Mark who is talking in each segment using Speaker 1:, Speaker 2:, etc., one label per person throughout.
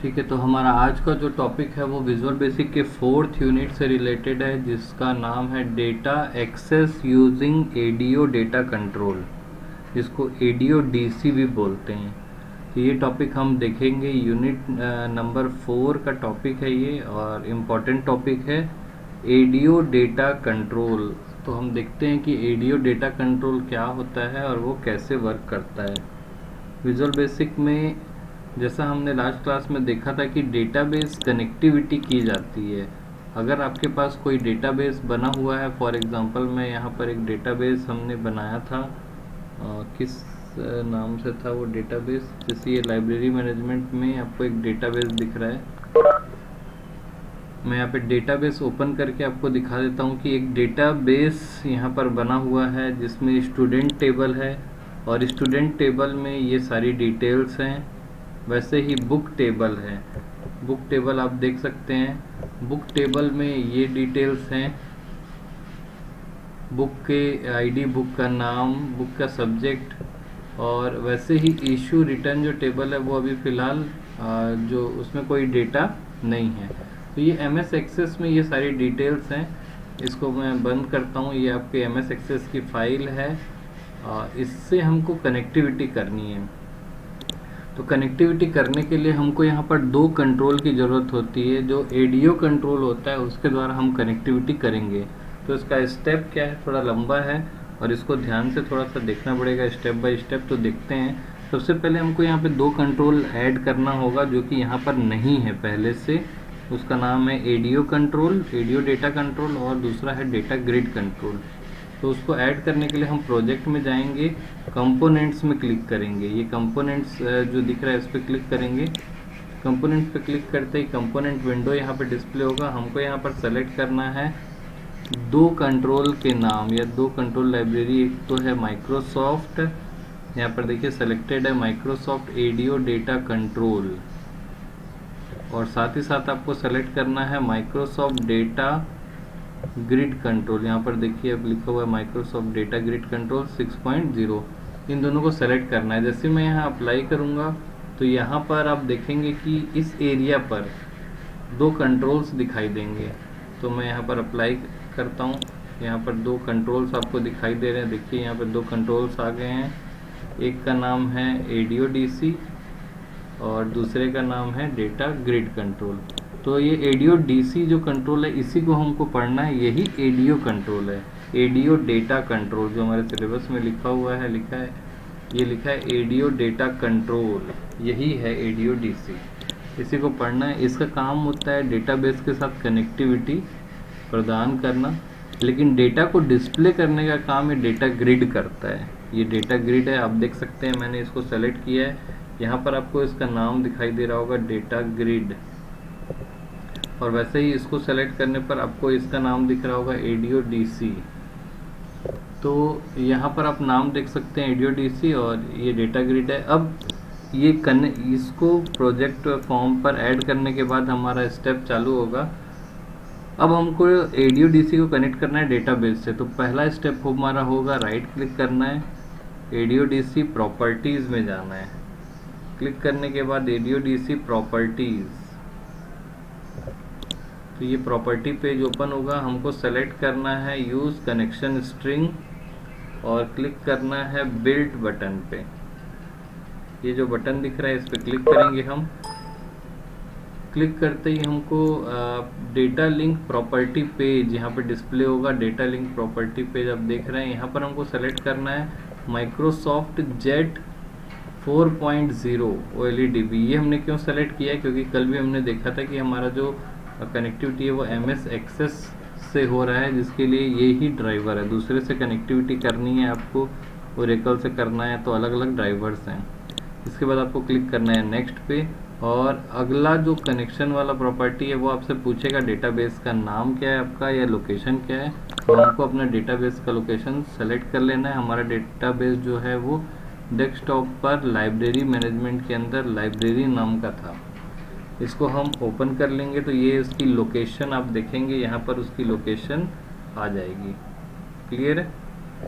Speaker 1: ठीक है, तो हमारा आज का जो टॉपिक है वो विजुअल बेसिक के 4th यूनिट से रिलेटेड है, जिसका नाम है data access using ADO data control, जिसको एडीओ डीसी भी बोलते हैं। तो ये टॉपिक हम देखेंगे। यूनिट नंबर 4 का टॉपिक है ये, और इम्पॉर्टेंट टॉपिक है एडीओ डेटा कंट्रोल। तो हम देखते हैं कि एडीओ डेटा कंट्रोल क्या होता है और वो कैसे वर्क करता है। विजुअल बेसिक में जैसा हमने लास्ट क्लास में देखा था कि डेटाबेस कनेक्टिविटी की जाती है। अगर आपके पास कोई डेटाबेस बना हुआ है, फॉर एग्जांपल मैं यहाँ पर एक डेटाबेस हमने बनाया था, किस नाम से था वो डेटाबेस, जैसे ये लाइब्रेरी मैनेजमेंट में आपको एक डेटाबेस दिख रहा है। मैं यहाँ पे डेटाबेस ओपन करके आपको दिखा देता हूँ कि एक डेटाबेस यहाँ पर बना हुआ है जिसमें स्टूडेंट टेबल है, और स्टूडेंट टेबल में ये सारी डिटेल्स हैं। वैसे ही बुक टेबल है, बुक टेबल आप देख सकते हैं। बुक टेबल में ये डिटेल्स हैं, बुक के आईडी, बुक का नाम, बुक का सब्जेक्ट, और वैसे ही इशू रिटर्न जो टेबल है वो अभी फ़िलहाल जो उसमें कोई डेटा नहीं है। तो ये एमएस एक्सेस में ये सारी डिटेल्स हैं। इसको मैं बंद करता हूँ। ये आपके एमएस एक्सेस की फ़ाइल है, इससे हमको कनेक्टिविटी करनी है। तो कनेक्टिविटी करने के लिए हमको यहाँ पर दो कंट्रोल की ज़रूरत होती है। जो एडीओ कंट्रोल होता है उसके द्वारा हम कनेक्टिविटी करेंगे। तो इसका स्टेप क्या है, थोड़ा लंबा है और इसको ध्यान से थोड़ा सा देखना पड़ेगा स्टेप बाय स्टेप। तो देखते हैं। सबसे पहले हमको यहाँ पे दो कंट्रोल ऐड करना होगा जो कि यहाँ पर नहीं है पहले से। उसका नाम है ADO control, ADO data control, और दूसरा है डेटा ग्रिड कंट्रोल। तो उसको ऐड करने के लिए हम प्रोजेक्ट में जाएंगे, कंपोनेंट्स में क्लिक करेंगे। ये कंपोनेंट्स जो दिख रहा है इस पर क्लिक करेंगे। कंपोनेंट्स पे क्लिक करते ही कंपोनेंट विंडो यहाँ पे डिस्प्ले होगा। हमको यहाँ पर सेलेक्ट करना है दो कंट्रोल के नाम या दो कंट्रोल लाइब्रेरी। एक तो है माइक्रोसॉफ्ट, यहाँ पर देखिए सेलेक्टेड है माइक्रोसॉफ्ट एडीओ डेटा कंट्रोल, और साथ ही साथ आपको सेलेक्ट करना है माइक्रोसॉफ्ट डेटा ग्रिड कंट्रोल। यहाँ पर देखिए अब लिखा हुआ है माइक्रोसॉफ्ट डेटा ग्रिड कंट्रोल 6.0। इन दोनों को सेलेक्ट करना है। जैसे मैं यहाँ अप्लाई करूँगा तो यहाँ पर आप देखेंगे कि इस एरिया पर दो कंट्रोल्स दिखाई देंगे। तो मैं यहाँ पर अप्लाई करता हूँ। यहाँ पर दो कंट्रोल्स आपको दिखाई दे रहे हैं। देखिए यहाँ पर दो कंट्रोल्स आ गए हैं। एक का नाम है एडीओ डीसी और दूसरे का नाम है डेटा ग्रिड कंट्रोल। तो ये एडीओ डीसी जो कंट्रोल है इसी को हमको पढ़ना है, यही एडीओ कंट्रोल है, एडीओ डेटा कंट्रोल जो हमारे सिलेबस में लिखा हुआ है, ये लिखा है एडीओ डेटा कंट्रोल, यही है एडीओ डीसी। इसी को पढ़ना है। इसका काम होता है डेटाबेस के साथ कनेक्टिविटी प्रदान करना, लेकिन डेटा को डिस्प्ले करने का काम ये डेटा ग्रिड करता है। ये डेटा ग्रिड है, आप देख सकते हैं मैंने इसको सेलेक्ट किया है। यहाँ पर आपको इसका नाम दिखाई दे रहा होगा डेटा ग्रिड, और वैसे ही इसको सेलेक्ट करने पर आपको इसका नाम दिख रहा होगा एडीओ डीसी। तो यहाँ पर आप नाम देख सकते हैं एडीओ डीसी, और ये डेटा ग्रिड है। अब ये इसको प्रोजेक्ट फॉर्म पर ऐड करने के बाद हमारा स्टेप चालू होगा। अब हमको एडीओ डीसी को कनेक्ट करना है डेटाबेस से। तो पहला स्टेप हमारा होगा राइट क्लिक करना है, एडीओ डीसी प्रॉपर्टीज़ में जाना है। क्लिक करने के बाद एडीओ डीसी प्रॉपर्टीज़, तो ये प्रॉपर्टी पेज ओपन होगा। हमको सेलेक्ट करना है यूज़ कनेक्शन स्ट्रिंग और क्लिक करना है बिल्ड बटन पे। ये जो बटन दिख रहा है इस पर क्लिक करेंगे हम। क्लिक करते ही हमको डेटा लिंक प्रॉपर्टी पेज यहाँ पे डिस्प्ले होगा। डेटा लिंक प्रॉपर्टी पेज आप देख रहे हैं। यहाँ पर हमको सेलेक्ट करना है माइक्रोसॉफ्ट जेट 4.0 OLEDB। ये हमने क्यों सेलेक्ट किया है, क्योंकि कल भी हमने देखा था कि हमारा जो कनेक्टिविटी है वो एमएस एक्सेस से हो रहा है, जिसके लिए ये ही ड्राइवर है। दूसरे से कनेक्टिविटी करनी है आपको, ओरेकल से करना है, तो अलग अलग ड्राइवर्स हैं। इसके बाद आपको क्लिक करना है नेक्स्ट पे, और अगला जो कनेक्शन वाला प्रॉपर्टी है वो आपसे पूछेगा डेटाबेस का नाम क्या है आपका या लोकेशन क्या है। तो हमको अपना डेटाबेस का लोकेशन सेलेक्ट कर लेना है। हमारा डेटाबेस जो है वो डेस्कटॉप पर लाइब्रेरी मैनेजमेंट के अंदर लाइब्रेरी नाम का था। इसको हम ओपन कर लेंगे तो ये उसकी लोकेशन आप देखेंगे, यहाँ पर उसकी लोकेशन आ जाएगी। क्लियर है।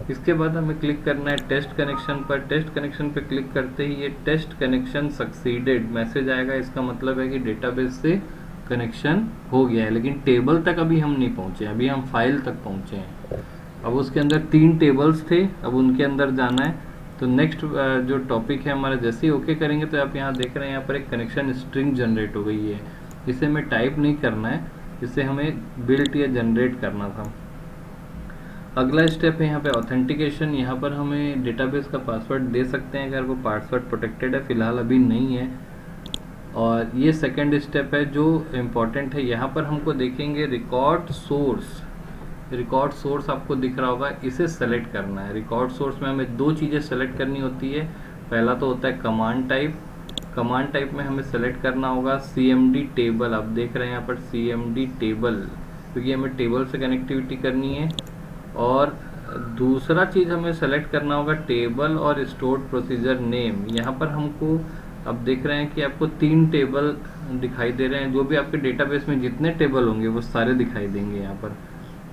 Speaker 1: इसके बाद हमें क्लिक करना है टेस्ट कनेक्शन पर। टेस्ट कनेक्शन पर क्लिक करते ही ये टेस्ट कनेक्शन सक्सीडेड मैसेज आएगा। इसका मतलब है कि डेटाबेस से कनेक्शन हो गया है, लेकिन टेबल तक अभी हम नहीं पहुंचे, अभी हम फाइल तक पहुंचे हैं। अब उसके अंदर 3 टेबल्स थे, अब उनके अंदर जाना है। तो नेक्स्ट जो टॉपिक है हमारा, जैसे ही ओके करेंगे तो आप यहाँ देख रहे हैं यहाँ पर एक कनेक्शन स्ट्रिंग जनरेट हो गई है। इसे हमें टाइप नहीं करना है, इसे हमें बिल्ट या जनरेट करना था। अगला स्टेप है यहाँ पे ऑथेंटिकेशन। यहाँ पर हमें डेटाबेस का पासवर्ड दे सकते हैं अगर वो पासवर्ड प्रोटेक्टेड है, फिलहाल अभी नहीं है। और ये सेकंड स्टेप है जो इम्पोर्टेंट है। यहाँ पर हमको देखेंगे रिकॉर्ड सोर्स। रिकॉर्ड सोर्स आपको दिख रहा होगा, इसे सेलेक्ट करना है। रिकॉर्ड सोर्स में हमें 2 चीज़ें सेलेक्ट करनी होती है। पहला तो होता है कमांड टाइप। कमांड टाइप में हमें सेलेक्ट करना होगा CMD टेबल। आप देख रहे हैं यहाँ पर CMD टेबल, क्योंकि हमें टेबल से कनेक्टिविटी करनी है। और दूसरा चीज़ हमें सेलेक्ट करना होगा टेबल और स्टोर्ड प्रोसीजर नेम। यहाँ पर हमको अब देख रहे हैं कि आपको 3 टेबल दिखाई दे रहे हैं। जो भी आपके डेटाबेस में जितने टेबल होंगे वो सारे दिखाई देंगे यहाँ पर।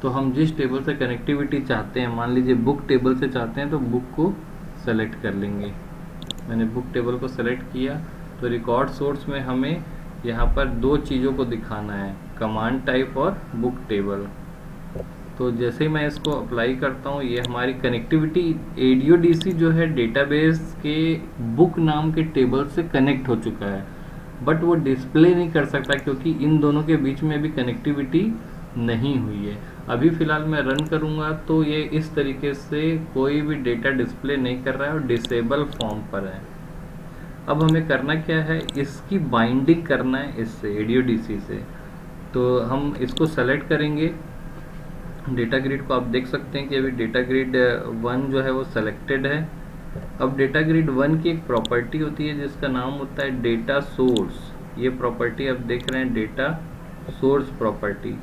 Speaker 1: तो हम जिस टेबल से कनेक्टिविटी चाहते हैं, मान लीजिए बुक टेबल से चाहते हैं तो बुक को सेलेक्ट कर लेंगे। मैंने बुक टेबल को सेलेक्ट किया। तो रिकॉर्ड सोर्स में हमें यहाँ पर 2 चीज़ों को दिखाना है, कमांड टाइप और बुक टेबल। तो जैसे ही मैं इसको अप्लाई करता हूँ, ये हमारी कनेक्टिविटी ADO-DC जो है डेटाबेस के बुक नाम के टेबल से कनेक्ट हो चुका है, बट वो डिस्प्ले नहीं कर सकता क्योंकि इन दोनों के बीच में अभी कनेक्टिविटी नहीं हुई है। अभी फ़िलहाल मैं रन करूँगा तो ये इस तरीके से कोई भी डेटा डिस्प्ले नहीं कर रहा है और डिसेबल फॉर्म पर है। अब हमें करना क्या है, इसकी बाइंडिंग करना है इससे ADO-DC से। तो हम इसको सेलेक्ट करेंगे डेटा ग्रिड को। आप देख सकते हैं कि अभी डेटा ग्रिड 1 जो है वो सेलेक्टेड है। अब डेटा ग्रिड 1 की एक प्रॉपर्टी होती है जिसका नाम होता है डेटा सोर्स। ये प्रॉपर्टी आप देख रहे हैं, data source property.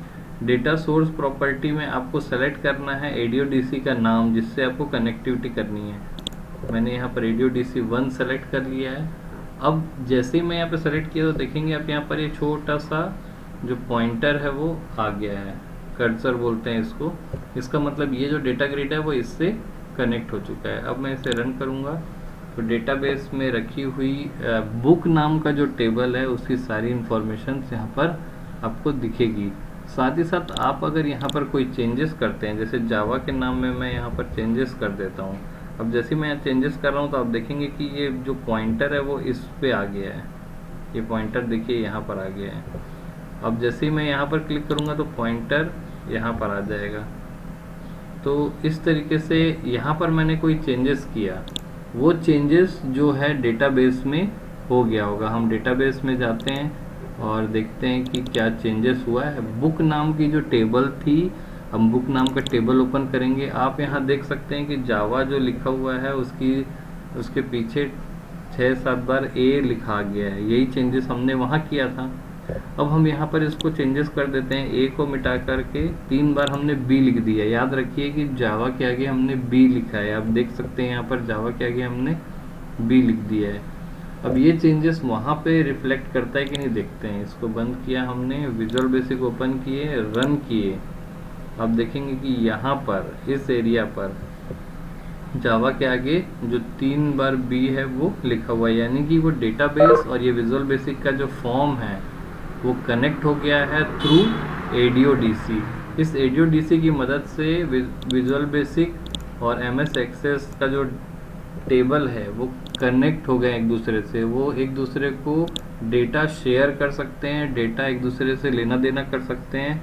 Speaker 1: Data source property में आपको सेलेक्ट करना है ADO-DC का नाम जिससे आपको कनेक्टिविटी करनी है। मैंने यहाँ पर ADO-DC 1 सेलेक्ट कर लिया है। अब जैसे ही मैं यहाँ पर सेलेक्ट किया तो देखेंगे आप यहाँ पर ये छोटा सा जो पॉइंटर है वो आ गया है, कर्सर बोलते हैं इसको। इसका मतलब ये जो डेटा ग्रिड है वो इससे कनेक्ट हो चुका है। अब मैं इसे रन करूँगा तो डेटाबेस में रखी हुई बुक नाम का जो टेबल है उसकी सारी इंफॉर्मेशन यहाँ पर आपको दिखेगी। साथ ही साथ आप अगर यहाँ पर कोई चेंजेस करते हैं, जैसे जावा के नाम में मैं यहाँ पर चेंजेस कर देता हूँ। अब जैसे मैं यहाँ चेंजेस कर रहा हूँ तो आप देखेंगे कि ये जो पॉइंटर है वो इस पे आ गया है। ये पॉइंटर देखिए यहाँ पर आ गया है। अब जैसे ही मैं यहाँ पर क्लिक करूँगा तो पॉइंटर यहाँ पर आ जाएगा। तो इस तरीके से यहाँ पर मैंने कोई चेंजेस किया, वो चेंजेस जो है डेटाबेस में हो गया होगा। हम डेटाबेस में जाते हैं और देखते हैं कि क्या चेंजेस हुआ है। बुक नाम की जो टेबल थी, हम बुक नाम का टेबल ओपन करेंगे। आप यहाँ देख सकते हैं कि जावा जो लिखा हुआ है उसके पीछे 6-7 बार A लिखा गया है। यही चेंजेस हमने वहाँ किया था। अब हम यहाँ पर इसको चेंजेस कर देते हैं। A को मिटा करके 3 बार हमने B लिख दिया। याद रखिए कि जावा के आगे हमने B लिखा है। आप देख सकते हैं यहाँ पर जावा के आगे हमने B लिख दिया है। अब ये चेंजेस वहाँ पे रिफ्लेक्ट करता है कि नहीं, देखते हैं। इसको बंद किया हमने, विजुअल बेसिक ओपन किए, रन किए। आप देखेंगे कि यहाँ पर इस एरिया पर जावा के आगे जो 3 बार B है वो लिखा हुआ है, यानी कि वो डेटाबेस और ये विजुअल बेसिक का जो फॉर्म है वो कनेक्ट हो गया है थ्रू ADO-DC। इस ADO-DC की मदद से विजुअल बेसिक और MS एक्सेस का जो टेबल है वो कनेक्ट हो गए एक दूसरे से। वो एक दूसरे को डेटा शेयर कर सकते हैं, डेटा एक दूसरे से लेना देना कर सकते हैं।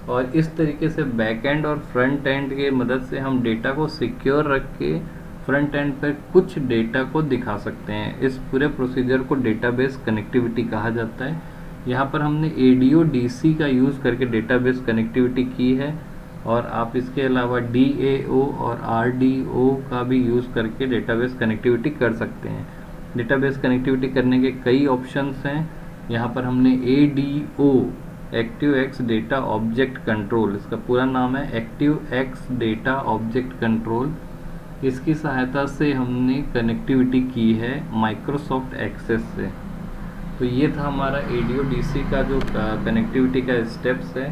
Speaker 1: और इस तरीके से बैक एंड और फ्रंट एंड की मदद से हम डेटा को सिक्योर रख के फ्रंट एंड पर कुछ डेटा को दिखा सकते हैं। इस पूरे प्रोसीजर को डेटाबेस कनेक्टिविटी कहा जाता है। यहाँ पर हमने ADO-DC का यूज़ करके डेटाबेस कनेक्टिविटी की है, और आप इसके अलावा DAO और RDO का भी यूज़ करके डेटाबेस कनेक्टिविटी कर सकते हैं। डेटाबेस कनेक्टिविटी करने के कई ऑप्शंस हैं। यहाँ पर हमने ADO ActiveX data object control, इसका पूरा नाम है ActiveX डेटा ऑब्जेक्ट कंट्रोल, इसकी सहायता से हमने कनेक्टिविटी की है माइक्रोसॉफ्ट एक्सेस से। तो ये था हमारा ADO-DC का जो कनेक्टिविटी का स्टेप्स है।